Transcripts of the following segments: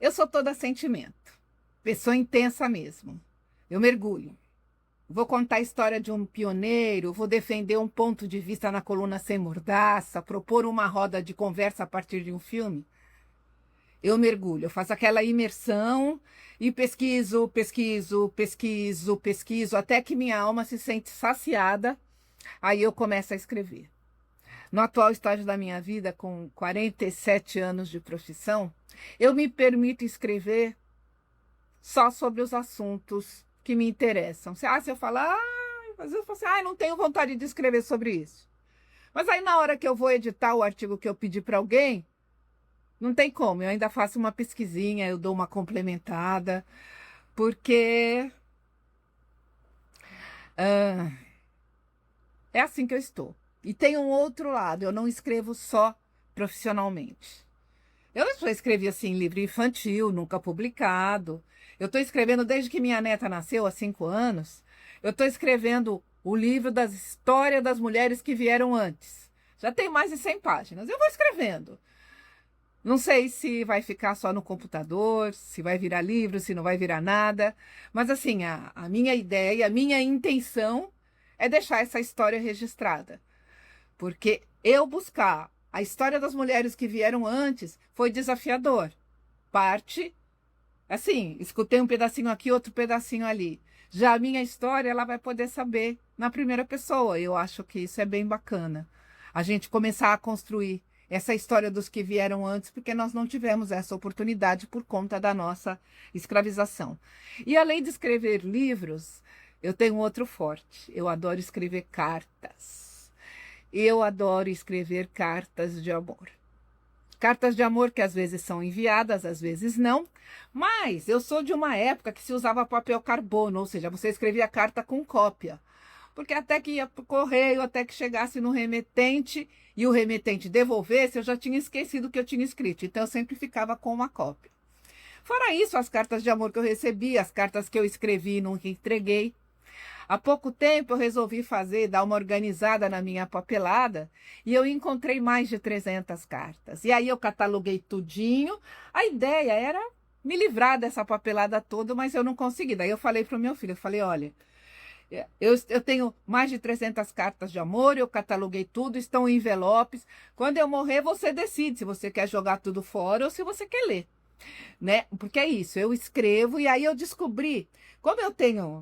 Eu sou toda sentimento, pessoa intensa mesmo. Eu mergulho. Vou contar a história de um pioneiro, vou defender um ponto de vista na coluna Sem Mordaça, propor uma roda de conversa a partir de um filme. Eu mergulho, eu faço aquela imersão e pesquiso, pesquiso, pesquiso, pesquiso, até que minha alma se sente saciada, aí eu começo a escrever. No atual estágio da minha vida, com 47 anos de profissão, eu me permito escrever só sobre os assuntos que me interessam. Se eu falar, às vezes eu falo assim, não tenho vontade de escrever sobre isso. Mas aí na hora que eu vou editar o artigo que eu pedi para alguém, não tem como, eu ainda faço uma pesquisinha, eu dou uma complementada, porque é assim que eu estou. E tem um outro lado, eu não escrevo só profissionalmente. Eu já escrevi assim livro infantil, nunca publicado. Eu estou escrevendo desde que minha neta nasceu, há 5 anos. Eu estou escrevendo o livro das histórias das mulheres que vieram antes. Já tem mais de 100 páginas. Eu vou escrevendo. Não sei se vai ficar só no computador, se vai virar livro, se não vai virar nada. Mas assim, a minha ideia, a minha intenção é deixar essa história registrada. Porque eu buscar a história das mulheres que vieram antes foi desafiador. Parte, assim, escutei um pedacinho aqui, outro pedacinho ali. Já a minha história, ela vai poder saber na primeira pessoa. Eu acho que isso é bem bacana. A gente começar a construir essa história dos que vieram antes, porque nós não tivemos essa oportunidade por conta da nossa escravização. E além de escrever livros, eu tenho outro forte. Eu adoro escrever cartas. Eu adoro escrever cartas de amor. Cartas de amor que às vezes são enviadas, às vezes não. Mas eu sou de uma época que se usava papel carbono, ou seja, você escrevia carta com cópia. Porque até que ia para o correio, até que chegasse no remetente e o remetente devolvesse, eu já tinha esquecido o que eu tinha escrito. Então eu sempre ficava com uma cópia. Fora isso, as cartas de amor que eu recebi, as cartas que eu escrevi e nunca entreguei. Há pouco tempo eu resolvi dar uma organizada na minha papelada e eu encontrei mais de 300 cartas. E aí eu cataloguei tudinho. A ideia era me livrar dessa papelada toda, mas eu não consegui. Daí eu falei para o meu filho, eu falei, olha, eu tenho mais de 300 cartas de amor, eu cataloguei tudo, estão em envelopes. Quando eu morrer, você decide se você quer jogar tudo fora ou se você quer ler. Né? Porque é isso, eu escrevo e aí eu descobri, como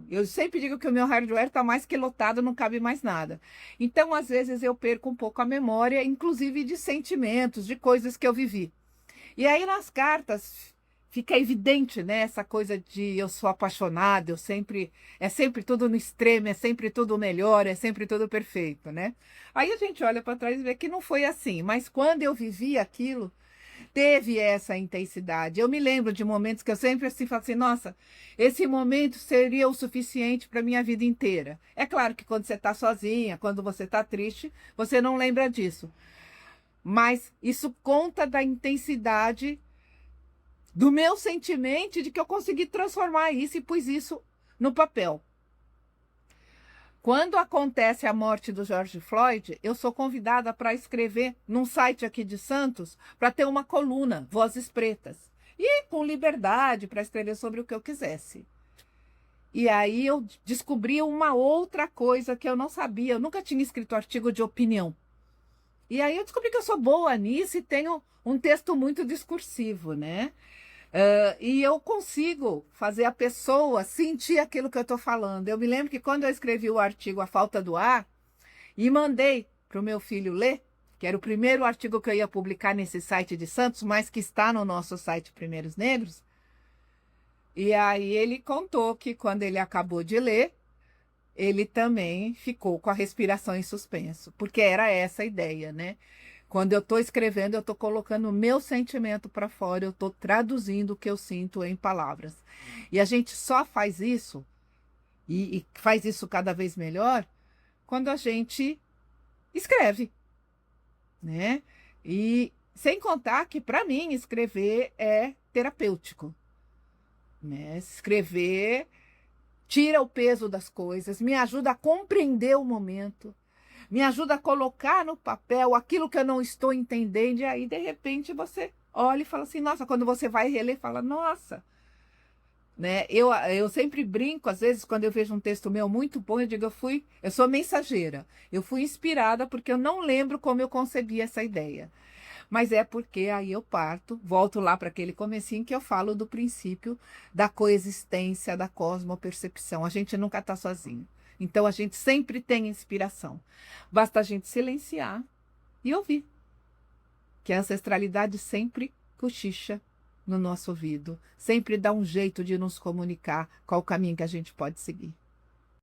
eu sempre digo que o meu hardware está mais que lotado, não cabe mais nada. Então, às vezes, eu perco um pouco a memória, inclusive de sentimentos, de coisas que eu vivi. E aí, nas cartas, fica evidente, né? Essa coisa de eu sou apaixonada, é sempre tudo no extremo, é sempre tudo melhor, é sempre tudo perfeito, né? Aí a gente olha para trás e vê que não foi assim, mas quando eu vivi aquilo, teve essa intensidade. Eu me lembro de momentos que eu sempre assim falo assim, nossa, esse momento seria o suficiente para minha vida inteira. É claro que quando você está sozinha, quando você está triste, você não lembra disso. Mas isso conta da intensidade do meu sentimento de que eu consegui transformar isso e pus isso no papel. Quando acontece a morte do George Floyd, eu sou convidada para escrever num site aqui de Santos para ter uma coluna, Vozes Pretas. E com liberdade para escrever sobre o que eu quisesse. E aí eu descobri uma outra coisa que eu não sabia. Eu nunca tinha escrito artigo de opinião. E aí eu descobri que eu sou boa nisso e tenho um texto muito discursivo, né? E eu consigo fazer a pessoa sentir aquilo que eu estou falando. Eu me lembro que quando eu escrevi o artigo A Falta do Ar e mandei para o meu filho ler, que era o primeiro artigo que eu ia publicar nesse site de Santos, mas que está no nosso site Primeiros Negros, e aí ele contou que quando ele acabou de ler, ele também ficou com a respiração em suspenso, porque era essa a ideia, né? Quando eu estou escrevendo, eu estou colocando o meu sentimento para fora, eu estou traduzindo o que eu sinto em palavras. E a gente só faz isso, e faz isso cada vez melhor, quando a gente escreve, né? E sem contar que, para mim, escrever é terapêutico, né? Escrever tira o peso das coisas, me ajuda a compreender o momento, me ajuda a colocar no papel aquilo que eu não estou entendendo, e aí, de repente, você olha e fala assim, nossa, quando você vai reler, fala, nossa, né? Eu sempre brinco, às vezes, quando eu vejo um texto meu muito bom, eu digo, eu sou mensageira. Eu fui inspirada porque eu não lembro como eu concebi essa ideia. Mas é porque aí eu parto, volto lá para aquele comecinho que eu falo do princípio da coexistência, da cosmopercepção. A gente nunca está sozinho. Então a gente sempre tem inspiração. Basta a gente silenciar e ouvir. Que a ancestralidade sempre cochicha no nosso ouvido, sempre dá um jeito de nos comunicar qual o caminho que a gente pode seguir.